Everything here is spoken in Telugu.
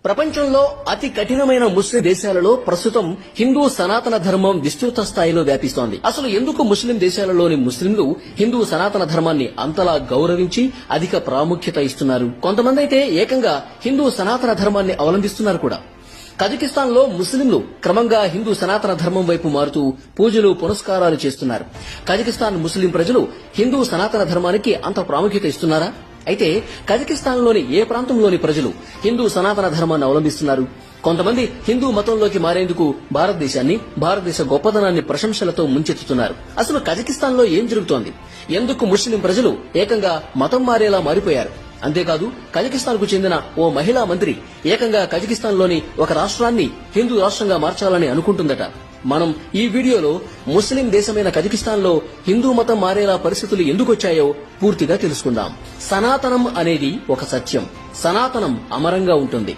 ప్రపంచంలో అతి కఠినమైన ముస్లిం దేశాలలో ప్రస్తుతం హిందూ సనాతన ధర్మం విస్తృత స్థాయిలో వ్యాపిస్తోంది. అసలు ఎందుకు ముస్లిం దేశాలలోని ముస్లింలు హిందూ సనాతన ధర్మాన్ని అంతలా గౌరవించి అధిక ప్రాముఖ్యత ఇస్తున్నారు? కొంతమంది అయితే ఏకంగా హిందూ సనాతన ధర్మాన్ని అవలంబిస్తున్నారు కూడా. కజకిస్తాన్ లో ముస్లింలు క్రమంగా హిందూ సనాతన ధర్మం వైపు మారుతూ పూజలు పునస్కారాలు చేస్తున్నారు. కజకిస్తాన్ ముస్లిం ప్రజలు హిందూ సనాతన ధర్మానికి అంత ప్రాముఖ్యత ఇస్తున్నారా? అయితే కజకిస్తాన్ లోని ఏ ప్రాంతంలోని ప్రజలు హిందూ సనాతన ధర్మాన్ని అవలంబిస్తున్నారు? కొంతమంది హిందూ మతంలోకి మారేందుకు భారతదేశాన్ని, భారతదేశ గొప్పదనాన్ని ప్రశంసలతో ముంచెత్తుతున్నారు. అసలు కజకిస్తాన్ లో ఏం జరుగుతోంది? ఎందుకు ముస్లిం ప్రజలు ఏకంగా మతం మారేలా మారిపోయారు? అంతేకాదు, కజకిస్తాన్ కు చెందిన ఓ మహిళా మంత్రి ఏకంగా కజకిస్తాన్ లోని ఒక రాష్ట్రాన్ని హిందూ రాష్ట్రంగా మార్చాలని అనుకుంటుందట. మనం ఈ వీడియోలో ముస్లిం దేశమైన కజకిస్తాన్ లో హిందూ మతం మారేలా పరిస్థితులు ఎందుకొచ్చాయో పూర్తిగా తెలుసుకుందాం. సనాతనం అనేది ఒక సత్యం. సనాతనం అమరంగా ఉంటుంది.